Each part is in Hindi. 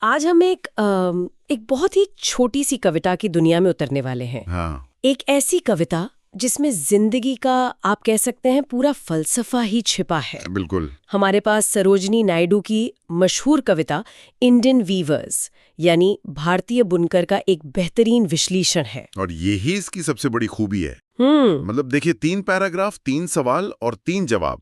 आज हम एक बहुत ही छोटी सी कविता की दुनिया में उतरने वाले हैं। हाँ, एक ऐसी कविता जिसमें जिंदगी का आप कह सकते हैं पूरा फलसफा ही छिपा है। बिल्कुल। हमारे पास सरोजनी नायडू की मशहूर कविता इंडियन वीवर्स यानी भारतीय बुनकर का एक बेहतरीन विश्लेषण है। और यही इसकी सबसे बड़ी खूबी है। हम्म। मतलब देखिए, 3 पैराग्राफ, 3 सवाल और 3 जवाब,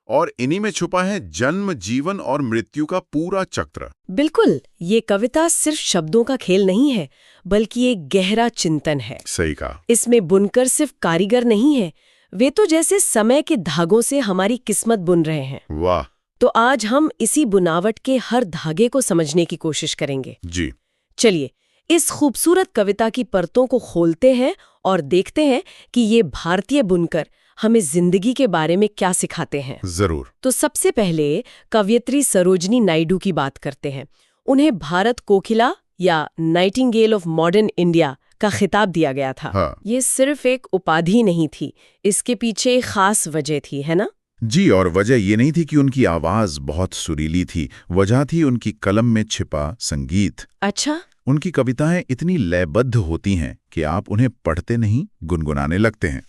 और इन्हीं में छुपा है जन्म, जीवन और मृत्यु का पूरा चक्र। बिल्कुल, ये कविता सिर्फ शब्दों का खेल नहीं है, बल्कि एक गहरा चिंतन है। सही कहा। इसमें बुनकर सिर्फ कारीगर नहीं है, वे तो जैसे समय के धागों से हमारी किस्मत बुन रहे हैं। वाह। तो आज हम इसी बुनावट के हर धागे को समझने की कोशिश करेंगे। जी। चलिए, इस खूबसूरत कविता की परतों को खोलते हैं और देखते हैं कि ये भारतीय बुनकर हमें जिंदगी के बारे में क्या सिखाते हैं। जरूर। तो सबसे पहले कवयित्री सरोजनी नायडू की बात करते हैं। उन्हें भारत कोकिला या नाइटिंगेल ऑफ मॉडर्न इंडिया का खिताब दिया गया था। हाँ। ये सिर्फ एक उपाधि नहीं थी, इसके पीछे एक खास वजह थी, है ना? जी, और वजह ये नहीं थी कि उनकी आवाज बहुत सुरीली थी, वजह थी उनकी कलम में छिपा संगीत। अच्छा। उनकी कविताएं इतनी लयबद्ध होती हैं कि आप उन्हें पढ़ते नहीं, गुनगुनाने लगते हैं।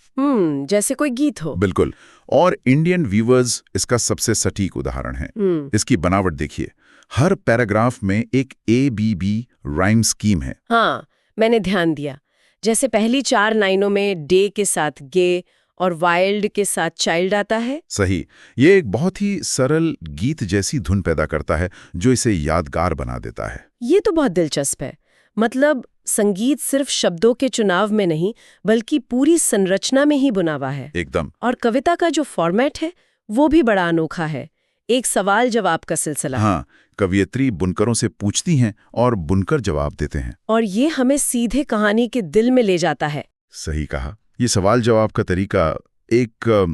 जैसे कोई गीत हो। बिल्कुल। और इंडियन वीवर्स इसका सबसे सटीक उदाहरण है। इसकी बनावट देखिए, हर पैराग्राफ में एक ABB राइम स्कीम है। हाँ, मैंने ध्यान दिया। जैसे पहली 4 लाइनों में डे के साथ गे और वाइल्ड के साथ चाइल्ड आता है। सही। ये एक बहुत ही सरल गीत जैसी धुन पैदा करता है जो इसे यादगार बना देता है। ये तो बहुत दिलचस्प है। मतलब संगीत सिर्फ शब्दों के चुनाव में नहीं, बल्कि पूरी संरचना में ही बुना हुआ है। एकदम। और कविता का जो फॉर्मेट है वो भी बड़ा अनोखा है। एक सवाल जवाब का सिलसिला। हाँ, कवियत्री बुनकरों से पूछती हैं और बुनकर जवाब देते हैं। और ये हमें सीधे कहानी के दिल में ले जाता है। सही कहा। ये सवाल जवाब का तरीका एक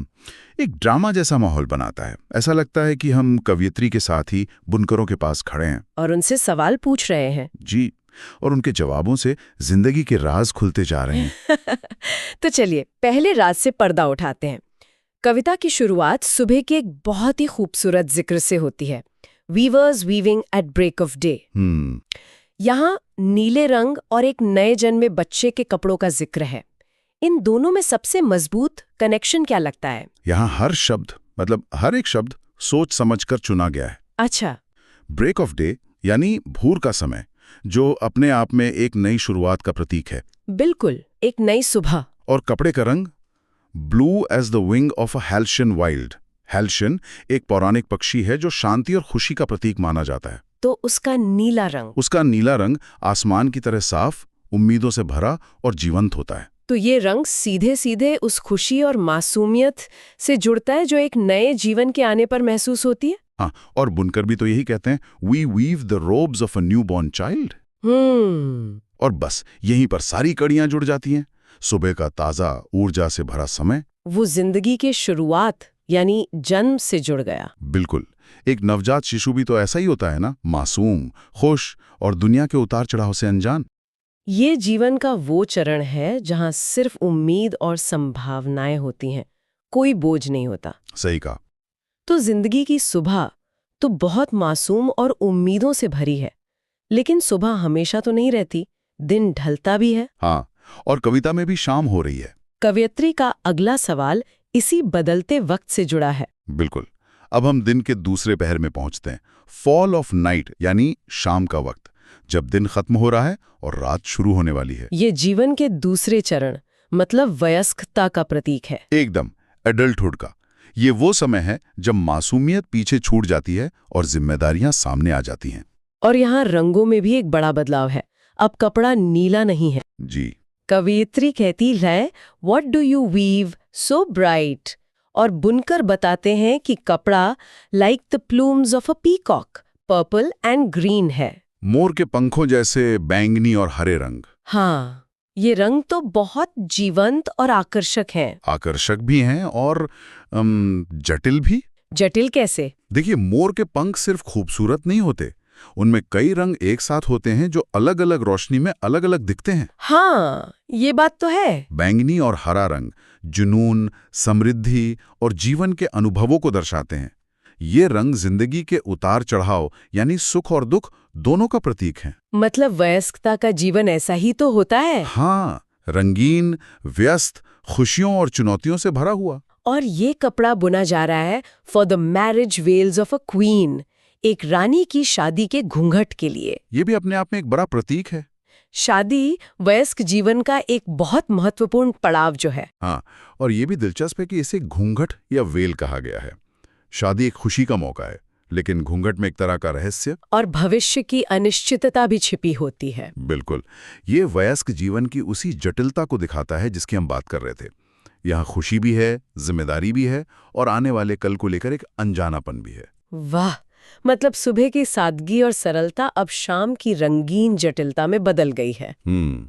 ड्रामा जैसा माहौल बनाता है। ऐसा लगता है कि हम कवियत्री के साथ ही बुनकरों के पास खड़े हैं और उनसे सवाल पूछ रहे हैं। जी, और उनके जवाबों से जिंदगी के राज खुलते जा रहे हैं। तो चलिए पहले राज से पर्दा उठाते हैं। कविता की शुरुआत सुबह के एक बहुत ही खूबसूरत जिक्र से होती है। Weavers weaving at break of day. यहाँ नीले रंग और एक नए जन्मे बच्चे के कपड़ों का जिक्र है। इन दोनों में सबसे मजबूत कनेक्शन क्या लगता है? यहाँ हर शब्द, मतलब हर एक शब्द सोच समझकर चुना गया है। अच्छा। ब्रेक ऑफ डे यानी भूर का समय, जो अपने आप में एक नई शुरुआत का प्रतीक है। बिल्कुल, एक नई सुबह। और कपड़े का रंग blue as the wing of a halcyon wild. Halcyon एक पौराणिक पक्षी है जो शांति और खुशी का प्रतीक माना जाता है। तो उसका नीला रंग? उसका नीला रंग आसमान की तरह साफ, उम्मीदों से भरा और जीवंत होता है। तो ये रंग सीधे सीधे उस खुशी और मासूमियत से जुड़ता है जो एक नए जीवन के आने पर महसूस होती है। हाँ, और बुनकर भी तो यही कहते हैं, we weave the robes of a new born child. और बस यहीं पर सारी कड़ियां जुड़ जाती हैं। सुबह का ताजा ऊर्जा से भरा समय, वो जिंदगी के शुरुआत यानी जन्म से जुड़ गया। बिल्कुल। एक नवजात शिशु भी तो ऐसा ही होता है ना, मासूम, खुश और दुनिया के उतार चढ़ाव से अनजान। ये जीवन का वो चरण है जहां सिर्फ उम्मीद और संभावनाएं होती हैं, कोई बोझ नहीं होता। सही कहा। तो जिंदगी की सुबह तो बहुत मासूम और उम्मीदों से भरी है, लेकिन सुबह हमेशा तो नहीं रहती, दिन ढलता भी है। हाँ, और कविता में भी शाम हो रही है। कवयित्री का अगला सवाल इसी बदलते वक्त से जुड़ा है। बिल्कुल। अब हम दिन के दूसरे पहर में पहुंचते हैं। फॉल ऑफ नाइट यानी शाम का वक्त, जब दिन खत्म हो रहा है और रात शुरू होने वाली है। ये जीवन के दूसरे चरण मतलब वयस्कता का प्रतीक है। एकदम, एडल्टहुड का। ये वो समय है जब मासूमियत पीछे छूट जाती है और जिम्मेदारियां सामने आ जाती हैं। और यहाँ रंगों में भी एक बड़ा बदलाव है। अब कपड़ा नीला नहीं है। जी। कवयित्री कहती है, what do you weave so bright, और बुनकर बताते हैं कि कपड़ा like the plumes of a peacock, purple and green है। मोर के पंखों जैसे बैंगनी और हरे रंग। हाँ, ये रंग तो बहुत जीवंत और आकर्षक हैं। आकर्षक भी हैं और जटिल भी। जटिल कैसे? देखिए, मोर के पंख सिर्फ खूबसूरत नहीं होते, उनमें कई रंग एक साथ होते हैं जो अलग अलग रोशनी में अलग अलग दिखते हैं। हाँ, ये बात तो है। बैंगनी और हरा रंग जुनून, समृद्धि और जीवन के अनुभवों को दर्शाते हैं, ये रंग जिंदगी के उतार चढ़ाव यानी सुख और दुख दोनों का प्रतीक है। मतलब वयस्कता का जीवन ऐसा ही तो होता है। हाँ, रंगीन, व्यस्त, खुशियों और चुनौतियों से भरा हुआ। और ये कपड़ा बुना जा रहा है for the marriage veils of a queen, एक रानी की शादी के घूंघट के लिए। ये भी अपने आप में एक बड़ा प्रतीक है। शादी वयस्क जीवन का एक बहुत महत्वपूर्ण पड़ाव जो है। हाँ, और ये भी दिलचस्प है कि इसे घूंघट या वेल कहा गया है। शादी एक खुशी का मौका है, लेकिन घूंघट में एक तरह का रहस्य और भविष्य की अनिश्चितता भी छिपी होती है। बिल्कुल, ये वयस्क जीवन की उसी जटिलता को दिखाता है जिसकी हम बात कर रहे थे। यहाँ खुशी भी है, जिम्मेदारी भी है और आने वाले कल को लेकर एक अनजानापन भी है। वाह, मतलब सुबह की सादगी और सरलता अब शाम की रंगीन जटिलता में बदल गई है।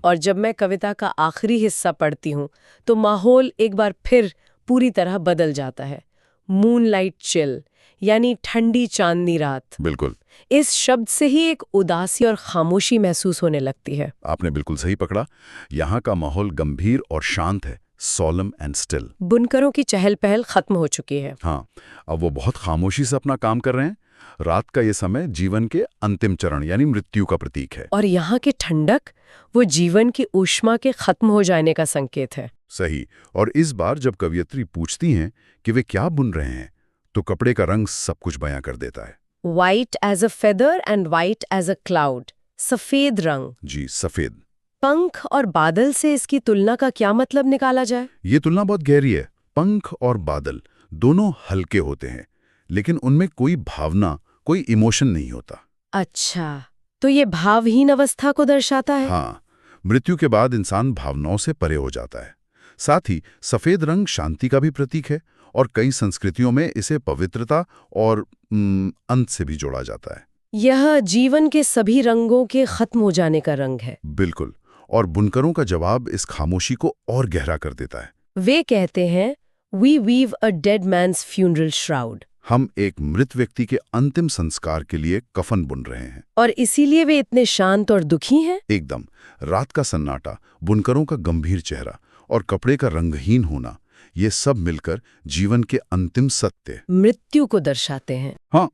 और जब मैं कविता का आखिरी हिस्सा पढ़ती हूँ तो माहौल एक बार फिर पूरी तरह बदल जाता है। मूनलाइट चिल यानी ठंडी चांदनी रात। बिल्कुल, इस शब्द से ही एक उदासी और खामोशी महसूस होने लगती है। आपने बिल्कुल सही पकड़ा। यहाँ का माहौल गंभीर और शांत है, सोलम एंड स्टिल। बुनकरों की चहल पहल खत्म हो चुकी है। हाँ, अब वो बहुत खामोशी से अपना काम कर रहे हैं। रात का ये समय जीवन के अंतिम चरण यानी मृत्यु का प्रतीक है। और यहाँ की ठंडक वो जीवन की ऊष्मा के खत्म हो जाने का संकेत है। सही। और इस बार जब कवियत्री पूछती हैं कि वे क्या बुन रहे हैं, तो कपड़े का रंग सब कुछ बयां कर देता है। White as a feather and white as a cloud, सफेद रंग। जी, सफेद। पंख और बादल से इसकी तुलना का क्या मतलब निकाला जाए? ये तुलना बहुत गहरी है। पंख और बादल दोनों हल्के होते हैं, लेकिन उनमें कोई भावना, कोई इमोशन नहीं होता। अच्छा, तो ये भावहीन अवस्था को दर्शाता है। हाँ, मृत्यु के बाद इंसान भावनाओं से परे हो जाता है। साथ ही सफेद रंग शांति का भी प्रतीक है और कई संस्कृतियों में इसे पवित्रता और अंत से भी जोड़ा जाता है। यह जीवन के सभी रंगों के खत्म हो जाने का रंग है। बिल्कुल, और बुनकरों का जवाब इस खामोशी को और गहरा कर देता है। वे कहते हैं, We weave a dead man's funeral shroud. हम एक मृत व्यक्ति के अंतिम संस्कार के लिए कफन बुन रहे हैं। और इसीलिए वे इतने शांत और दुखी हैं? एकदम। रात का सन्नाटा, बुनकरों का गंभीर चेहरा और कपड़े का रंगहीन होना, ये सब मिलकर जीवन के अंतिम सत्य, मृत्यु को दर्शाते हैं। हाँ,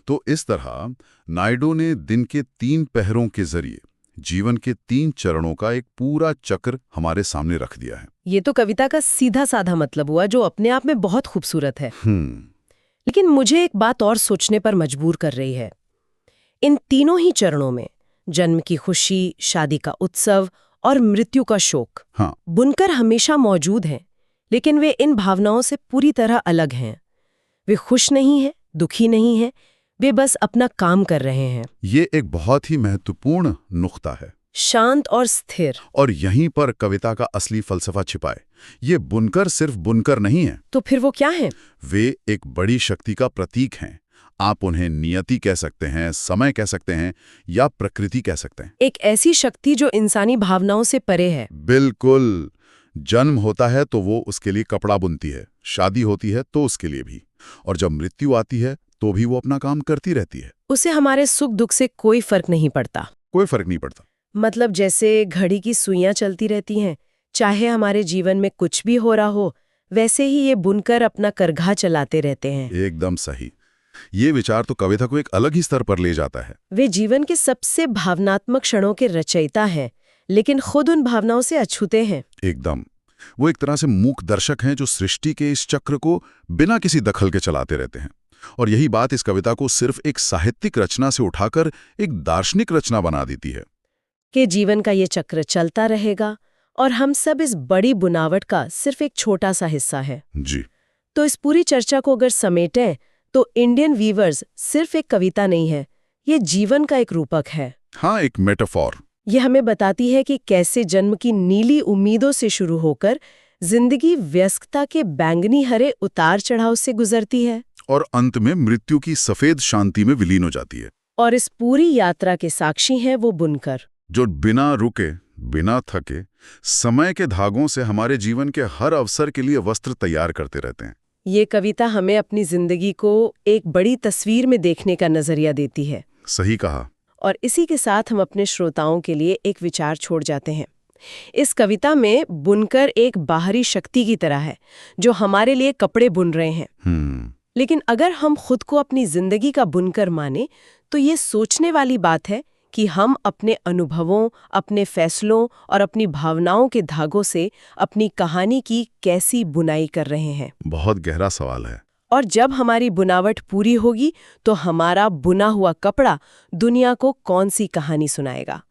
तो इस तरह नायडू ने दिन के 3 पहरों के जरिए जीवन के 3 चरणों का एक पूरा चक्र हमारे सामने रख दिया है। ये तो कविता का सीधा साधा मतलब हुआ, जो अपने आप में बहुत खूबसूरत है। लेकिन मुझे एक बात और सोचने पर मजबूर कर रही है। इन तीनों ही चरणों में जन्म की खुशी, शादी का उत्सव और मृत्यु का शोक, हाँ, बुनकर हमेशा मौजूद हैं, लेकिन वे इन भावनाओं से पूरी तरह अलग हैं। वे खुश नहीं हैं, दुखी नहीं हैं, वे बस अपना काम कर रहे हैं। ये एक बहुत ही महत्वपूर्ण नुक्ता है। शांत और स्थिर। और यहीं पर कविता का असली फलसफा छिपा है। ये बुनकर सिर्फ बुनकर नहीं है। तो फिर वो क्या हैं? वे एक बड़ी शक्ति का प्रतीक हैं। आप उन्हें नियति कह सकते हैं, समय कह सकते हैं या प्रकृति कह सकते हैं। एक ऐसी शक्ति जो इंसानी भावनाओं से परे है। बिल्कुल। जन्म होता है तो वो उसके लिए कपड़ा बुनती है, शादी होती है तो उसके लिए भी, और जब मृत्यु आती है तो भी वो अपना काम करती रहती है। उसे हमारे सुख दुख से कोई फर्क नहीं पड़ता। कोई फर्क नहीं पड़ता। मतलब जैसे घड़ी की सुइयां चलती रहती हैं, चाहे हमारे जीवन में कुछ भी हो रहा हो, वैसे ही ये बुनकर अपना करघा चलाते रहते हैं। एकदम सही। ये विचार तो कविता को एक अलग ही स्तर पर ले जाता है। वे जीवन के सबसे भावनात्मक क्षणों के रचयिता हैं, लेकिन खुद उन भावनाओं से अछूते हैं। एकदम। वो एक तरह से मूक दर्शक हैं जो सृष्टि के इस चक्र को बिना किसी दखल के चलाते रहते हैं। और यही बात इस कविता को सिर्फ एक साहित्यिक रचना से उठाकर एक दार्शनिक रचना बना देती है कि जीवन का ये चक्र चलता रहेगा और हम सब इस बड़ी बुनावट का सिर्फ एक छोटा सा हिस्सा है। जी। तो इस पूरी चर्चा को अगर समेटें तो इंडियन वीवर्स सिर्फ एक कविता नहीं है, ये जीवन का एक रूपक है। हाँ, एक मेटाफॉर। ये हमें बताती है कि कैसे जन्म की नीली उम्मीदों से शुरू होकर जिंदगी व्यस्तता के बैंगनी हरे उतार चढ़ाव से गुजरती है और अंत में मृत्यु की सफेद शांति में विलीन हो जाती है। और इस पूरी यात्रा के साक्षी हैं वो बुनकर, जो बिना रुके, बिना थके, समय के धागों से हमारे जीवन के हर अवसर के लिए वस्त्र तैयार करते रहते हैं। ये कविता हमें अपनी जिंदगी को एक बड़ी तस्वीर में देखने का नजरिया देती है। सही कहा। और इसी के साथ हम अपने श्रोताओं के लिए एक विचार छोड़ जाते हैं। इस कविता में बुनकर एक बाहरी शक्ति की तरह है जो हमारे लिए कपड़े बुन रहे हैं। लेकिन अगर हम खुद को अपनी जिंदगी का बुनकर माने तो ये सोचने वाली बात है कि हम अपने अनुभवों, अपने फैसलों और अपनी भावनाओं के धागों से अपनी कहानी की कैसी बुनाई कर रहे हैं। बहुत गहरा सवाल है। और जब हमारी बुनावट पूरी होगी तो हमारा बुना हुआ कपड़ा दुनिया को कौन सी कहानी सुनाएगा।